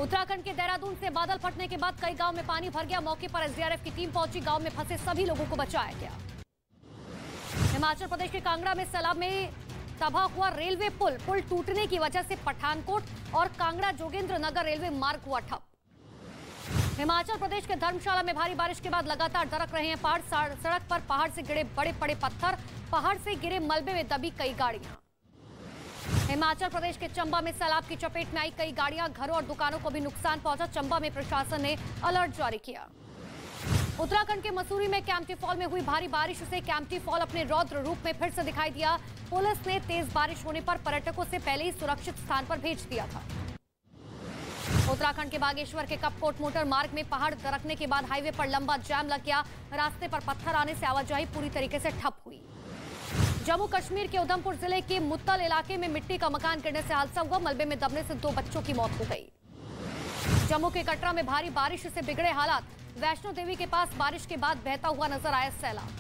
उत्तराखंड के देहरादून से बादल फटने के बाद कई गांव में पानी भर गया। मौके पर एसडीआरएफ की टीम पहुंची, गांव में फंसे सभी लोगों को बचाया गया। हिमाचल प्रदेश के कांगड़ा में सैलाब में तबाह हुआ रेलवे पुल टूटने की वजह से पठानकोट और कांगड़ा जोगेंद्र नगर रेलवे मार्ग हुआ ठप। हिमाचल प्रदेश के धर्मशाला में भारी बारिश के बाद लगातार दरक रहे हैं पहाड़। सड़क पर पहाड़ से गिरे बड़े बड़े पत्थर, पहाड़ से गिरे मलबे में दबी कई गाड़ियां। हिमाचल प्रदेश के चंबा में सैलाब की चपेट में आई कई गाड़ियां, घरों और दुकानों को भी नुकसान पहुंचा। चंबा में प्रशासन ने अलर्ट जारी किया। उत्तराखंड के मसूरी में कैंपटी फॉल में हुई भारी बारिश से कैंपटी फॉल अपने रौद्र रूप में फिर से दिखाई दिया। पुलिस ने तेज बारिश होने पर पर्यटकों से पहले ही सुरक्षित स्थान पर भेज दिया था। उत्तराखंड के बागेश्वर के कपकोट मोटर मार्ग में पहाड़ दरकने के बाद हाईवे पर लंबा जाम लग गया। रास्ते पर पत्थर आने से आवाजाही पूरी तरीके से ठप हुई। जम्मू कश्मीर के उधमपुर जिले के मुत्तल इलाके में मिट्टी का मकान गिरने से हादसा हुआ। मलबे में दबने से 2 बच्चों की मौत हो गई। जम्मू के कटरा में भारी बारिश से बिगड़े हालात। वैष्णो देवी के पास बारिश के बाद बहता हुआ नजर आया सैलाब।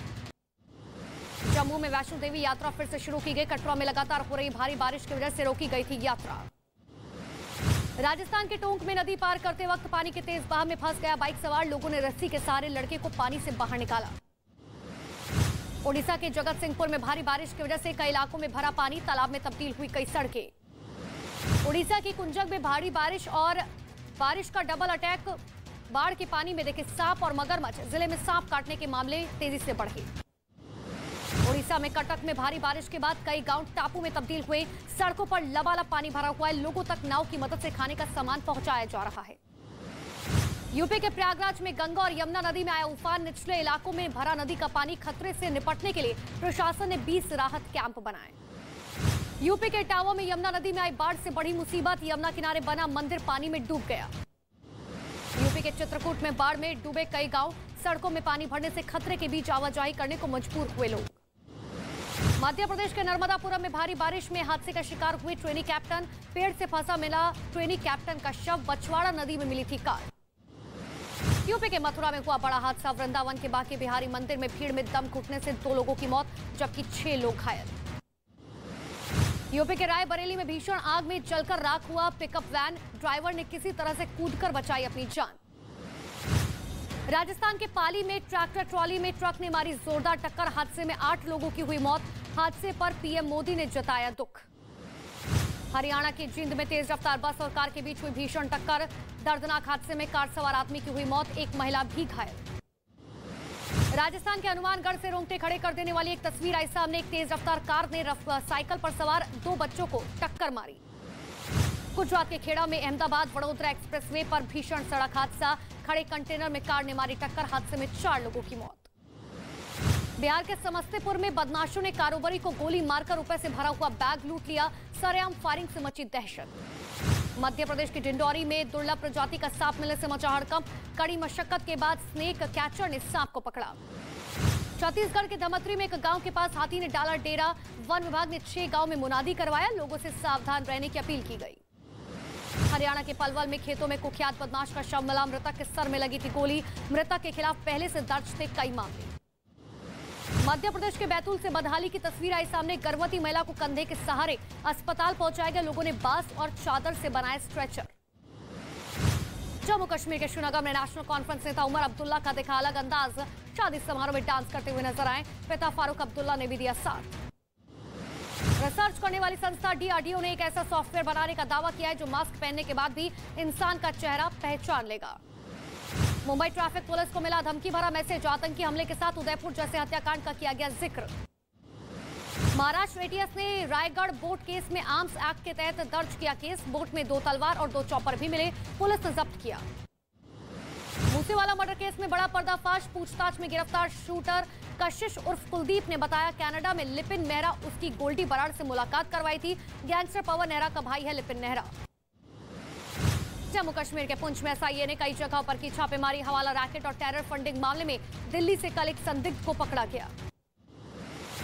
जम्मू में वैष्णो देवी यात्रा फिर से शुरू की गई। कटरा में लगातार हो रही भारी बारिश की वजह से रोकी गई थी यात्रा। राजस्थान के टोंक में नदी पार करते वक्त पानी के तेज बहाव में फंस गया बाइक सवार। लोगों ने रस्सी के सहारे लड़के को पानी से बाहर निकाला। ओडिशा के जगत सिंहपुर में भारी बारिश की वजह से कई इलाकों में भरा पानी, तालाब में तब्दील हुई कई सड़कें। ओडिशा की कुंजक में भारी बारिश और बारिश का डबल अटैक। बाढ़ के पानी में देखे सांप और मगरमच्छ। जिले में सांप काटने के मामले तेजी से बढ़े। ओडिशा में कटक में भारी बारिश के बाद कई गांव टापू में तब्दील हुए। सड़कों पर लबालब पानी भरा हुआ है। लोगों तक नाव की मदद से खाने का सामान पहुंचाया जा रहा है। यूपी के प्रयागराज में गंगा और यमुना नदी में आया उफान। निचले इलाकों में भरा नदी का पानी। खतरे से निपटने के लिए प्रशासन ने 20 राहत कैंप बनाए। यूपी के इटावा में यमुना नदी में आई बाढ़ से बड़ी मुसीबत। यमुना किनारे बना मंदिर पानी में डूब गया। यूपी के चित्रकूट में बाढ़ में डूबे कई गांव। सड़कों में पानी भरने से खतरे के बीच आवाजाही करने को मजबूर हुए लोग। मध्य प्रदेश के नर्मदापुरम में भारी बारिश में हादसे का शिकार हुए ट्रेनी कैप्टन। पेड़ से फंसा मिला ट्रेनी कैप्टन का शव। बछवाड़ा नदी में मिली थी कार। यूपी के मथुरा में हुआ बड़ा हादसा। वृंदावन के बांके बिहारी मंदिर में भीड़ में दम घुटने से 2 लोगों की मौत जबकि 6 लोग घायल। यूपी के रायबरेली में भीषण आग में जलकर राख हुआ पिकअप वैन। ड्राइवर ने किसी तरह से कूदकर बचाई अपनी जान। राजस्थान के पाली में ट्रैक्टर ट्रॉली में ट्रक ने मारी जोरदार टक्कर। हादसे में 8 लोगों की हुई मौत। हादसे पर पीएम मोदी ने जताया दुख। हरियाणा के जिंद में तेज रफ्तार बस और कार के बीच हुई भीषण टक्कर। दर्दनाक हादसे में कार सवार आदमी की हुई मौत, एक महिला भी घायल। राजस्थान के हनुमानगढ़ से रोंगटे खड़े कर देने वाली एक तस्वीर आई सामने। एक तेज रफ्तार कार ने साइकिल पर सवार 2 बच्चों को टक्कर मारी। गुजरात के खेड़ा में अहमदाबाद वडोदरा एक्सप्रेसवे पर भीषण सड़क हादसा। खड़े कंटेनर में कार ने मारी टक्कर। हादसे में 4 लोगों की मौत। बिहार के समस्तीपुर में बदमाशों ने कारोबारी को गोली मारकर रुपए से भरा हुआ बैग लूट लिया। सरेआम फायरिंग से मची दहशत। मध्य प्रदेश के डिंडौरी में दुर्लभ प्रजाति का सांप मिलने से मचा हड़कंप। कड़ी मशक्कत के बाद स्नेक कैचर ने सांप को पकड़ा। छत्तीसगढ़ के धमतरी में एक गांव के पास हाथी ने डाला डेरा। वन विभाग ने 6 गांव में मुनादी करवाया। लोगों से सावधान रहने की अपील की गई। हरियाणा के पलवल में खेतों में कुख्यात बदमाश का शव मिला। मृतक के सर में लगी थी गोली। मृतक के खिलाफ पहले से दर्ज थे कई मामले। मध्य प्रदेश के बैतूल से बदहाली की तस्वीर आई सामने। गर्भवती महिला को कंधे के सहारे अस्पताल पहुंचाया गया। लोगों ने बांस और चादर से बनाए स्ट्रेचर। जम्मू कश्मीर के श्रीनगर में नेशनल कॉन्फ्रेंस नेता उमर अब्दुल्ला का दिखा अलग अंदाज। शादी समारोह में डांस करते हुए नजर आए। पिता फारूक अब्दुल्ला ने भी दिया साथ। रिसर्च करने वाली संस्था डीआरडीओ ने एक ऐसा सॉफ्टवेयर बनाने का दावा किया है जो मास्क पहनने के बाद भी इंसान का चेहरा पहचान लेगा। मुंबई ट्रैफिक पुलिस को मिला धमकी भरा मैसेज। आतंकी हमले के साथ उदयपुर जैसे हत्याकांड का किया गया जिक्र। महाराष्ट्र एटीएस ने रायगढ़ बोट केस में आर्म्स एक्ट के तहत दर्ज किया केस। बोट में 2 तलवार और 2 चॉपर भी मिले। पुलिस ने जब्त किया। मूसेवाला मर्डर केस में बड़ा पर्दाफाश। पूछताछ में गिरफ्तार शूटर कशिश उर्फ कुलदीप ने बताया कनाडा में लिपिन मेहरा उसकी गोल्डी बराड़ से मुलाकात करवाई थी। गैंगस्टर पवन नेहरा का भाई है लिपिन नेहरा। जम्मू कश्मीर के पुंछ में एसआईए ने कई जगहों पर की छापेमारी। हवाला रैकेट और टेरर फंडिंग मामले में दिल्ली से कल एक संदिग्ध को पकड़ा गया।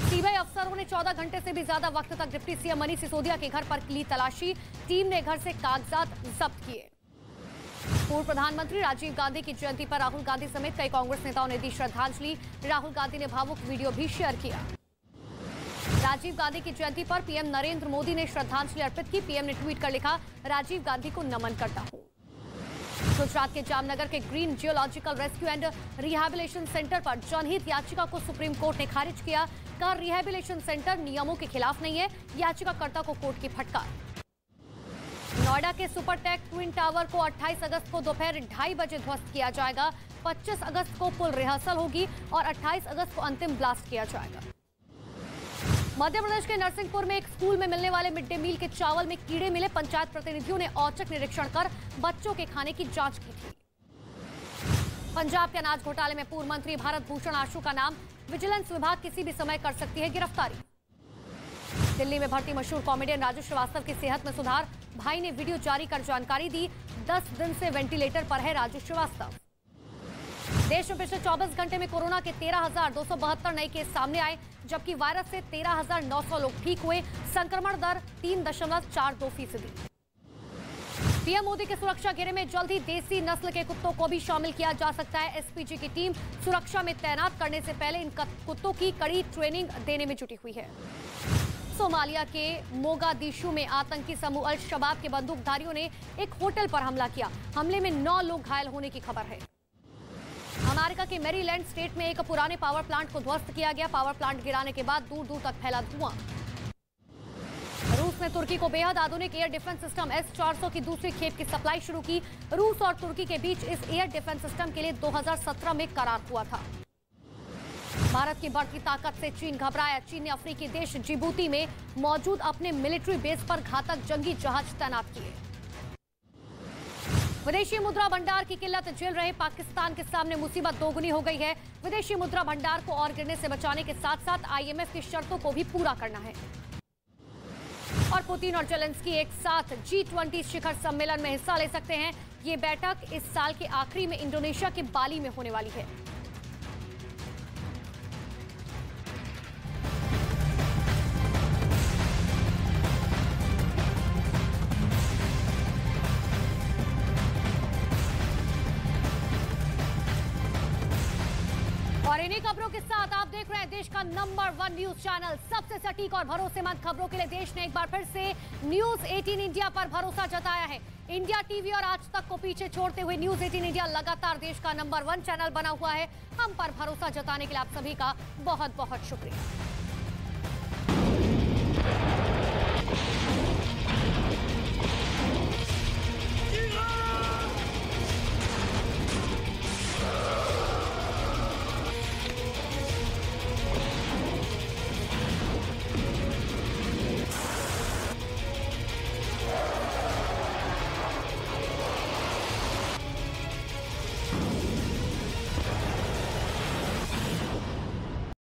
सीबीआई अफसरों ने 14 घंटे से भी ज्यादा वक्त तक डिप्टी सीएम मनीष सिसोदिया के घर पर ली तलाशी। टीम ने घर से कागजात जब्त किए। पूर्व प्रधानमंत्री राजीव गांधी की जयंती पर राहुल गांधी समेत कई कांग्रेस नेताओं ने दी श्रद्धांजलि। राहुल गांधी ने भावुक वीडियो भी शेयर किया। राजीव गांधी की जयंती पर पीएम नरेंद्र मोदी ने श्रद्धांजलि अर्पित की। पीएम ने ट्वीट कर लिखा, राजीव गांधी को नमन करता हूं। गुजरात के जामनगर के green geological rescue and rehabilitation centre पर जनहित याचिका को सुप्रीम कोर्ट ने खारिज किया। कहा रिहैबिलिटेशन सेंटर नियमों के खिलाफ नहीं है। याचिकाकर्ता को कोर्ट की फटकार। नोएडा के सुपरटेक ट्विन टावर को 28 अगस्त को दोपहर 2:30 बजे ध्वस्त किया जाएगा। 25 अगस्त को पुल रिहर्सल होगी और 28 अगस्त को अंतिम ब्लास्ट किया जाएगा। मध्य प्रदेश के नरसिंहपुर में एक स्कूल में मिलने वाले मिड डे मील के चावल में कीड़े मिले। पंचायत प्रतिनिधियों ने औचक निरीक्षण कर बच्चों के खाने की जांच की थी। पंजाब के अनाज घोटाले में पूर्व मंत्री भारत भूषण आशु का नाम। विजिलेंस विभाग किसी भी समय कर सकती है गिरफ्तारी। दिल्ली में भर्ती मशहूर कॉमेडियन राजू श्रीवास्तव की सेहत में सुधार। भाई ने वीडियो जारी कर जानकारी दी। 10 दिन से वेंटिलेटर पर है राजू श्रीवास्तव। देश में पिछले 24 घंटे में कोरोना के 13,272 नए केस सामने आए, जबकि वायरस से 13,900 लोग ठीक हुए। संक्रमण दर 3.42%। पीएम मोदी के सुरक्षा घेरे में जल्द ही देसी नस्ल के कुत्तों को भी शामिल किया जा सकता है। एसपीजी की टीम सुरक्षा में तैनात करने से पहले इन कुत्तों की कड़ी ट्रेनिंग देने में जुटी हुई है। सोमालिया के मोगादिशु में आतंकी समूह अल शबाब के बंदूकधारियों ने एक होटल पर हमला किया। हमले में 9 लोग घायल होने की खबर है। अमेरिका के मैरीलैंड स्टेट में एक पुराने पावर प्लांट को ध्वस्त किया गया। पावर प्लांट गिराने के बाद दूर दूर तक फैला धुआं। रूस ने तुर्की को बेहद आधुनिक एयर डिफेंस सिस्टम S-400 की दूसरी खेप की सप्लाई शुरू की। रूस और तुर्की के बीच इस एयर डिफेंस सिस्टम के लिए 2017 में करार हुआ था। भारत की बढ़ती ताकत से चीन घबराया। चीन ने अफ्रीकी देश जिबूती में मौजूद अपने मिलिट्री बेस पर घातक जंगी जहाज तैनात किए। विदेशी मुद्रा भंडार की किल्लत झेल रहे पाकिस्तान के सामने मुसीबत दोगुनी हो गई है। विदेशी मुद्रा भंडार को और गिरने से बचाने के साथ साथ IMF की शर्तों को भी पूरा करना है। और पुतिन और जेलेंस्की एक साथ G20 शिखर सम्मेलन में हिस्सा ले सकते हैं। ये बैठक इस साल के आखिरी में इंडोनेशिया के बाली में होने वाली है। और इन्हीं खबरों के साथ आप देख रहे हैं देश का नंबर 1 न्यूज चैनल। सबसे सटीक और भरोसेमंद खबरों के लिए देश ने एक बार फिर से न्यूज 18 इंडिया पर भरोसा जताया है। इंडिया टीवी और आज तक को पीछे छोड़ते हुए न्यूज 18 इंडिया लगातार देश का नंबर 1 चैनल बना हुआ है। हम पर भरोसा जताने के लिए आप सभी का बहुत बहुत शुक्रिया।